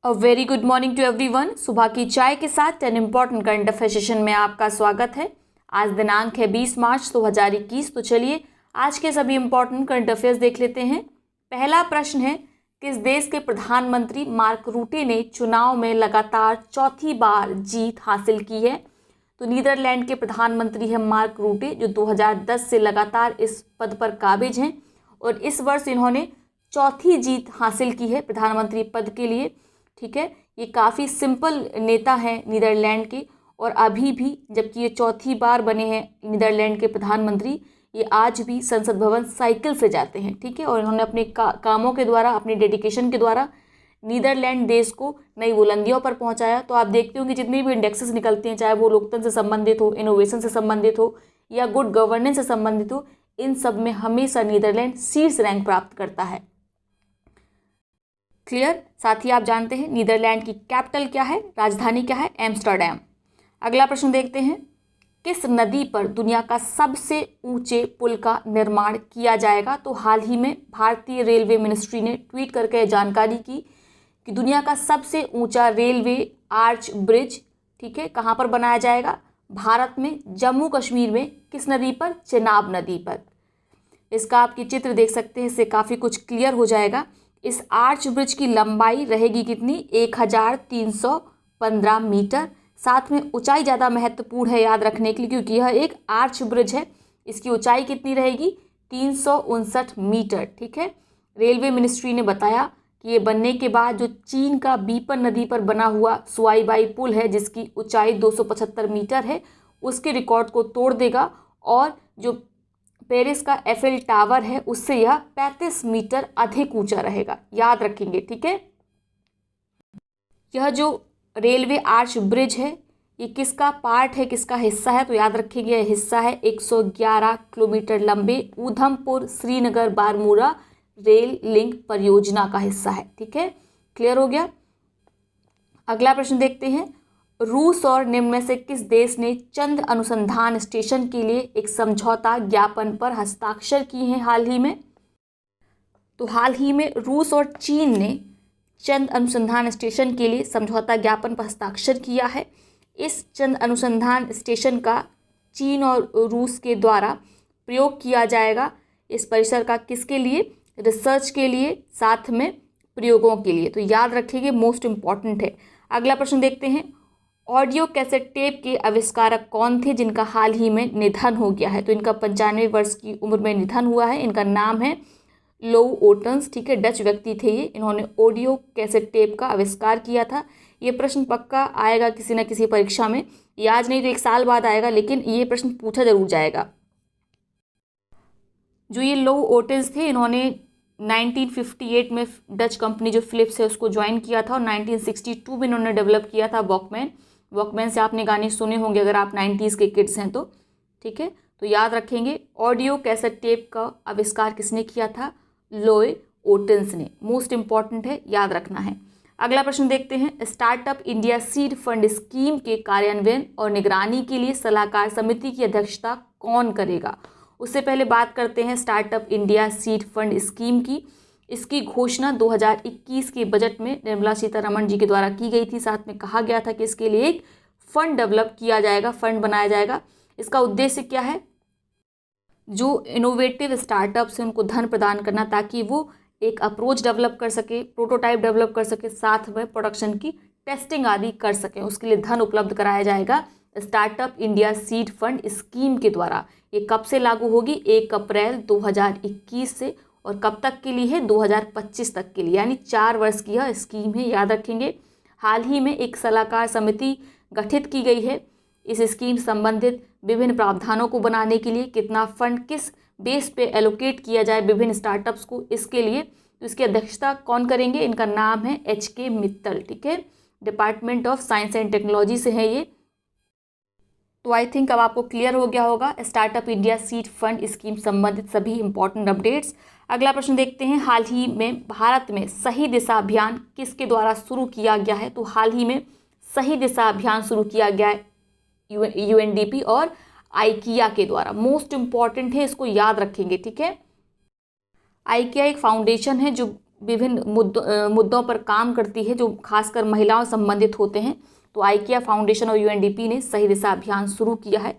A very good morning to everyone. सुबह की चाय के साथ 10 इम्पॉर्टेंट करंट अफेयर सेशन में आपका स्वागत है। आज दिनांक है 20 मार्च 2021। तो चलिए आज के सभी इम्पॉर्टेंट करंट अफेयर्स देख लेते हैं। पहला प्रश्न है, किस देश के प्रधानमंत्री मार्क रूटे ने चुनाव में लगातार चौथी बार जीत हासिल की है? तो नीदरलैंड के प्रधानमंत्री हैं मार्क रूटे, जो 2010 से लगातार इस पद पर काबिज हैं और इस वर्ष इन्होंने चौथी जीत हासिल की है प्रधानमंत्री पद के लिए। ठीक है, ये काफ़ी सिंपल नेता हैं नीदरलैंड के और अभी भी जबकि ये चौथी बार बने हैं नीदरलैंड के प्रधानमंत्री, ये आज भी संसद भवन साइकिल से जाते हैं। ठीक है, और इन्होंने अपने कामों के द्वारा, अपने डेडिकेशन के द्वारा नीदरलैंड देश को नई बुलंदियों पर पहुंचाया। तो आप देखते हो कि जितनी भी इंडेक्सेस निकलते हैं, चाहे वो लोकतंत्र से संबंधित हो, इनोवेशन से संबंधित हो या गुड गवर्नेंस से संबंधित हो, इन सब में हमेशा नीदरलैंड शीर्ष रैंक प्राप्त करता है। क्लियर? साथ ही आप जानते हैं नीदरलैंड की कैपिटल क्या है, राजधानी क्या है? एम्स्टर्डम। अगला प्रश्न देखते हैं, किस नदी पर दुनिया का सबसे ऊंचे पुल का निर्माण किया जाएगा? तो हाल ही में भारतीय रेलवे मिनिस्ट्री ने ट्वीट करके जानकारी की कि दुनिया का सबसे ऊंचा रेलवे आर्च ब्रिज, ठीक है, कहाँ पर बनाया जाएगा? भारत में जम्मू कश्मीर में। किस नदी पर? चेनाब नदी पर। इसका आपकी चित्र देख सकते हैं, इससे काफ़ी कुछ क्लियर हो जाएगा। इस आर्च ब्रिज की लंबाई रहेगी कितनी? 1315 मीटर। साथ में ऊंचाई ज़्यादा महत्वपूर्ण है याद रखने के लिए, क्योंकि यह एक आर्च ब्रिज है। इसकी ऊंचाई कितनी रहेगी? 359 मीटर। ठीक है, रेलवे मिनिस्ट्री ने बताया कि ये बनने के बाद जो चीन का बीपन नदी पर बना हुआ सुआईबाई पुल है, जिसकी ऊंचाई 275 मीटर है, उसके रिकॉर्ड को तोड़ देगा और जो पेरिस का एफिल टावर है उससे यह 35 मीटर अधिक ऊंचा रहेगा। याद रखेंगे, ठीक है। यह जो रेलवे आर्च ब्रिज है, ये किसका पार्ट है, किसका हिस्सा है? तो याद रखेंगे, यह हिस्सा है 111 किलोमीटर लंबे उधमपुर श्रीनगर बारमूला रेल लिंक परियोजना का हिस्सा है। ठीक है, क्लियर हो गया। अगला प्रश्न देखते हैं, रूस और निम्न में से किस देश ने चंद्र अनुसंधान स्टेशन के लिए एक समझौता ज्ञापन पर हस्ताक्षर किए हैं हाल ही में? तो हाल ही में रूस और चीन ने चंद्र अनुसंधान स्टेशन के लिए समझौता ज्ञापन पर हस्ताक्षर किया है। इस चंद्र अनुसंधान स्टेशन का चीन और रूस के द्वारा प्रयोग किया जाएगा। इस परिसर का किसके लिए? रिसर्च के लिए, साथ में प्रयोगों के लिए। तो याद रखिए, मोस्ट इम्पॉर्टेंट है। अगला प्रश्न देखते हैं, ऑडियो कैसेट टेप के आविष्कारक कौन थे जिनका हाल ही में निधन हो गया है? तो इनका 95 वर्ष की उम्र में निधन हुआ है। इनका नाम है लोउ ओटन्स। ठीक है, डच व्यक्ति थे ये। इन्होंने ऑडियो कैसेट टेप का आविष्कार किया था। ये प्रश्न पक्का आएगा किसी न किसी परीक्षा में, ये आज नहीं तो 1 साल बाद आएगा, लेकिन ये प्रश्न पूछा जरूर जाएगा। जो ये लोउ ओटन्स थे, इन्होंने 1958 में डच कंपनी जो फिलिप्स है उसको ज्वाइन किया था और 1962 में इन्होंने डेवलप किया था वॉकमैन। वॉकमैन से आपने गाने सुने होंगे अगर आप 90s के किड्स हैं तो। ठीक है, तो याद रखेंगे, ऑडियो कैसेट टेप का आविष्कार किसने किया था? लोए ओटन्स ने। मोस्ट इंपॉर्टेंट है, याद रखना है। अगला प्रश्न देखते हैं, startup India seed fund scheme के कार्यान्वयन और निगरानी के लिए सलाहकार समिति की अध्यक्षता कौन करेगा? उससे पहले बात करते हैं startup India seed fund scheme की। इसकी घोषणा 2021 के बजट में निर्मला सीतारमण जी के द्वारा की गई थी। साथ में कहा गया था कि इसके लिए एक फंड डेवलप किया जाएगा, फंड बनाया जाएगा। इसका उद्देश्य क्या है? जो इनोवेटिव स्टार्टअप्स हैं उनको धन प्रदान करना, ताकि वो एक अप्रोच डेवलप कर सके, प्रोटोटाइप डेवलप कर सके, साथ में प्रोडक्शन की टेस्टिंग आदि कर सकें। उसके लिए धन उपलब्ध कराया जाएगा startup India seed fund scheme के द्वारा। ये कब से लागू होगी? 1 अप्रैल 2021 से। और कब तक के लिए है? 2025 तक के लिए, यानी 4 वर्ष की यह स्कीम है। याद रखेंगे, हाल ही में एक सलाहकार समिति गठित की गई है इस स्कीम संबंधित विभिन्न प्रावधानों को बनाने के लिए। कितना फंड किस बेस पे एलोकेट किया जाए विभिन्न स्टार्टअप्स को, इसके लिए। तो इसकी अध्यक्षता कौन करेंगे? इनका नाम है HK मित्तल। ठीक है, department of science and technology से है ये। तो आई थिंक अब आपको क्लियर हो गया होगा startup India seed fund scheme संबंधित सभी इंपॉर्टेंट अपडेट्स। अगला प्रश्न देखते हैं, हाल ही में भारत में सही दिशा अभियान किसके द्वारा शुरू किया गया है? तो हाल ही में सही दिशा अभियान शुरू किया गया है UNDP और आइकिया के द्वारा। मोस्ट इंपॉर्टेंट है, इसको याद रखेंगे। ठीक है, आइकिया एक फाउंडेशन है जो विभिन्न मुद्दों पर काम करती है जो खासकर महिलाओं संबंधित होते हैं। तो आइकिया फाउंडेशन और यूएनडीपी ने सही दिशा अभियान शुरू किया है।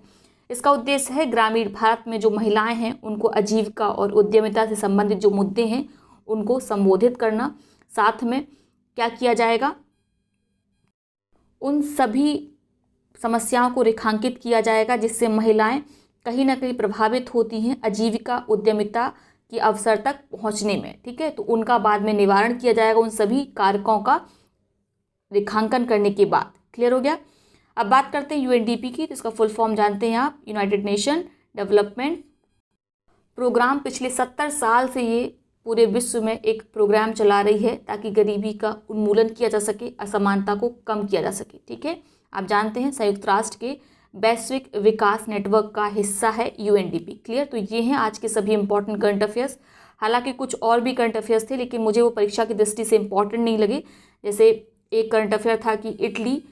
इसका उद्देश्य है ग्रामीण भारत में जो महिलाएं हैं उनको आजीविका और उद्यमिता से संबंधित जो मुद्दे हैं उनको संबोधित करना। साथ में क्या किया जाएगा, उन सभी समस्याओं को रेखांकित किया जाएगा जिससे महिलाएं कहीं ना कहीं प्रभावित होती हैं आजीविका उद्यमिता के अवसर तक पहुंचने में। ठीक है, तो उनका बाद में निवारण किया जाएगा उन सभी कारकों का रेखांकन करने के बाद। क्लियर हो गया। अब बात करते हैं यूएनडीपी की। तो इसका फुल फॉर्म जानते हैं आप, यूनाइटेड नेशन डेवलपमेंट प्रोग्राम। पिछले 70 साल से ये पूरे विश्व में एक प्रोग्राम चला रही है ताकि गरीबी का उन्मूलन किया जा सके, असमानता को कम किया जा सके। ठीक है, आप जानते हैं संयुक्त राष्ट्र के वैश्विक विकास नेटवर्क का हिस्सा है यूएनडीपी। क्लियर। तो ये हैं आज के सभी इंपॉर्टेंट करंट अफेयर्स। हालांकि कुछ और भी करंट अफेयर्स थे लेकिन मुझे वो परीक्षा की दृष्टि से इंपॉर्टेंट नहीं लगे। जैसे एक करंट अफेयर था कि इटली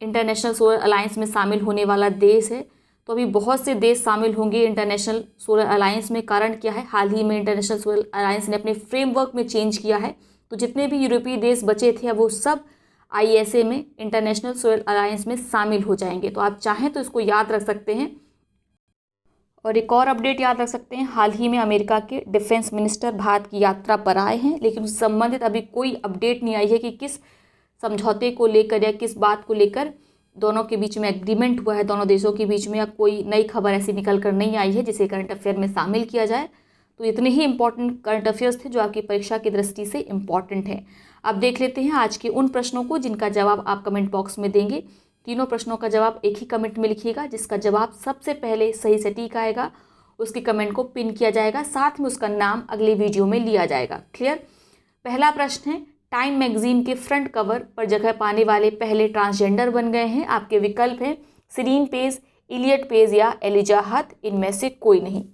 इंटरनेशनल सोलर अलायंस में शामिल होने वाला देश है। तो अभी बहुत से देश शामिल होंगे इंटरनेशनल सोलर अलायंस में। कारण क्या है, हाल ही में इंटरनेशनल सोलर अलायंस ने अपने फ्रेमवर्क में चेंज किया है। तो जितने भी यूरोपीय देश बचे थे अब वो सब आईएसए में, इंटरनेशनल सोलर अलायंस में शामिल हो जाएंगे। तो आप चाहें तो इसको याद रख सकते हैं। और एक और अपडेट याद रख सकते हैं, हाल ही में अमेरिका के डिफेंस मिनिस्टर भारत की यात्रा पर आए हैं, लेकिन उससे संबंधित अभी कोई अपडेट नहीं आई है कि किस समझौते को लेकर या किस बात को लेकर दोनों के बीच में एग्रीमेंट हुआ है दोनों देशों के बीच में, या कोई नई खबर ऐसी निकल कर नहीं आई है जिसे करंट अफेयर में शामिल किया जाए। तो इतने ही इंपॉर्टेंट करंट अफेयर्स थे जो आपकी परीक्षा की दृष्टि से इंपॉर्टेंट है। अब देख लेते हैं आज के उन प्रश्नों को जिनका जवाब आप कमेंट बॉक्स में देंगे। तीनों प्रश्नों का जवाब एक ही कमेंट में लिखिएगा। जिसका जवाब सबसे पहले सही सटीक आएगा उसके कमेंट को पिन किया जाएगा, साथ में उसका नाम अगले वीडियो में लिया जाएगा। क्लियर। पहला प्रश्न है, टाइम मैगजीन के फ्रंट कवर पर जगह पाने वाले पहले ट्रांसजेंडर बन गए हैं। आपके विकल्प हैं सिरीन पेज, इलियट पेज या एलिजा हथ, इनमें से कोई नहीं।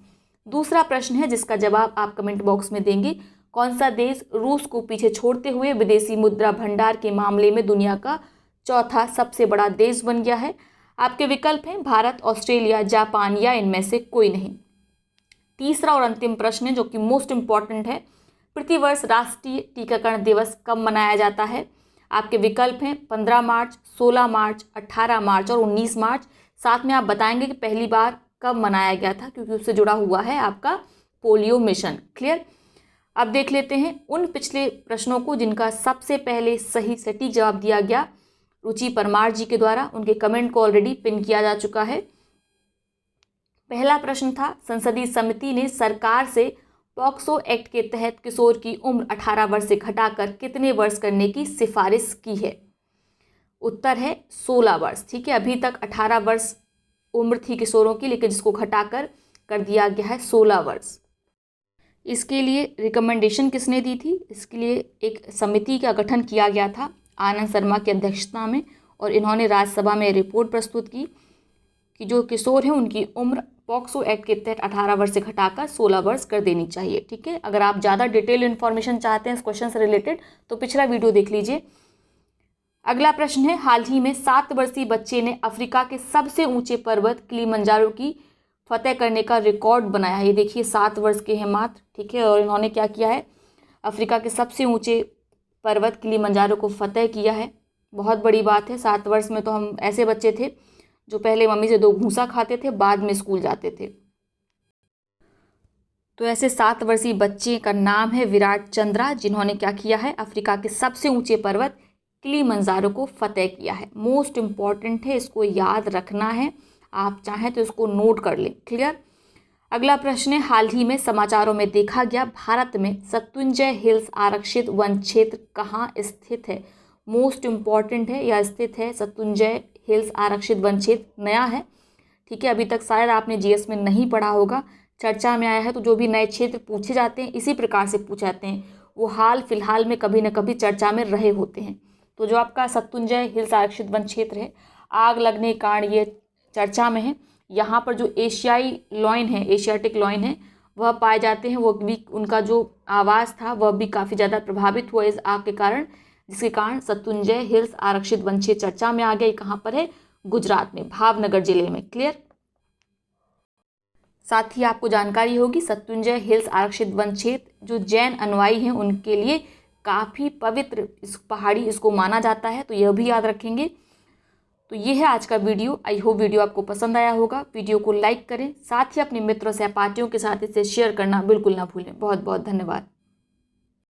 दूसरा प्रश्न है जिसका जवाब आप कमेंट बॉक्स में देंगे, कौन सा देश रूस को पीछे छोड़ते हुए विदेशी मुद्रा भंडार के मामले में दुनिया का चौथा सबसे बड़ा देश बन गया है। आपके विकल्प हैं भारत, ऑस्ट्रेलिया, जापान या इनमें से कोई नहीं। तीसरा और अंतिम प्रश्न है जो कि मोस्ट इंपॉर्टेंट है, प्रतिवर्ष राष्ट्रीय टीकाकरण दिवस कब मनाया जाता है। आपके विकल्प हैं 15 मार्च, 16 मार्च, 18 मार्च और 19 मार्च। साथ में आप बताएंगे कि पहली बार कब मनाया गया था, क्योंकि उससे जुड़ा हुआ है आपका पोलियो मिशन। क्लियर। अब देख लेते हैं उन पिछले प्रश्नों को जिनका सबसे पहले सही सटीक जवाब दिया गया रुचि परमार जी के द्वारा। उनके कमेंट को ऑलरेडी पिन किया जा चुका है। पहला प्रश्न था, संसदीय समिति ने सरकार से पॉक्सो एक्ट के तहत किशोर की उम्र 18 वर्ष से घटाकर कितने वर्ष करने की सिफारिश की है। उत्तर है 16 वर्ष। ठीक है, अभी तक 18 वर्ष उम्र थी किशोरों की, लेकिन जिसको घटाकर कर दिया गया है 16 वर्ष। इसके लिए रिकमेंडेशन किसने दी थी, इसके लिए एक समिति का गठन किया गया था आनंद शर्मा की अध्यक्षता में, और इन्होंने राज्यसभा में रिपोर्ट प्रस्तुत की कि जो किशोर हैं उनकी उम्र पॉक्सो एक्ट के तहत 18 वर्ष से घटाकर 16 वर्ष कर देनी चाहिए। ठीक है, अगर आप ज़्यादा डिटेल इन्फॉर्मेशन चाहते हैं इस क्वेश्चन से रिलेटेड तो पिछला वीडियो देख लीजिए। अगला प्रश्न है, हाल ही में 7 वर्षीय बच्चे ने अफ्रीका के सबसे ऊंचे पर्वत किलिमंजारो की फतेह करने का रिकॉर्ड बनाया। ये देखिए 7 वर्ष के हैं मात्र। ठीक है, और इन्होंने क्या किया है, अफ्रीका के सबसे ऊंचे पर्वत किलिमंजारो को फतेह किया है। बहुत बड़ी बात है। 7 वर्ष में तो हम ऐसे बच्चे थे जो पहले मम्मी से 2 घूंसा खाते थे, बाद में स्कूल जाते थे। तो ऐसे 7 वर्षीय बच्चे का नाम है विराट चंद्रा, जिन्होंने क्या किया है, अफ्रीका के सबसे ऊंचे पर्वत किलिमंजारो को फतेह किया है। मोस्ट इम्पॉर्टेंट है, इसको याद रखना है। आप चाहें तो इसको नोट कर लें। क्लियर। अगला प्रश्न है, हाल ही में समाचारों में देखा गया भारत में शत्रुंजय हिल्स आरक्षित वन क्षेत्र कहाँ स्थित है। मोस्ट इम्पॉर्टेंट है, यह स्थित है शत्रुंजय हिल्स आरक्षित वन क्षेत्र, नया है। ठीक है, अभी तक शायद आपने जीएस में नहीं पढ़ा होगा, चर्चा में आया है। तो जो भी नए क्षेत्र पूछे जाते हैं इसी प्रकार से पूछे जाते हैं, वो हाल फिलहाल में कभी न कभी चर्चा में रहे होते हैं। तो जो आपका शत्रुंजय हिल्स आरक्षित वन क्षेत्र है, आग लगने के कारण ये चर्चा में है। यहाँ पर जो एशियाई लॉयन है, एशियाटिक लॉयन है, वह पाए जाते हैं। वो भी, उनका जो आवास था वह भी काफ़ी ज़्यादा प्रभावित हुआ इस आग के कारण, जिसके कारण शत्रुंजय हिल्स आरक्षित वन क्षेत्र चर्चा में आ गया। कहाँ पर है, गुजरात में, भावनगर जिले में। क्लियर। साथ ही आपको जानकारी होगी सत्युंजय हिल्स आरक्षित वन क्षेत्र जो जैन अनुयायी हैं उनके लिए काफ़ी पवित्र इस पहाड़ी इसको माना जाता है, तो यह भी याद रखेंगे। तो ये है आज का वीडियो। आई होप वीडियो आपको पसंद आया होगा। वीडियो को लाइक करें, साथ ही अपने मित्रों सहपाठियों के साथ इसे शेयर करना बिल्कुल ना भूलें। बहुत बहुत धन्यवाद।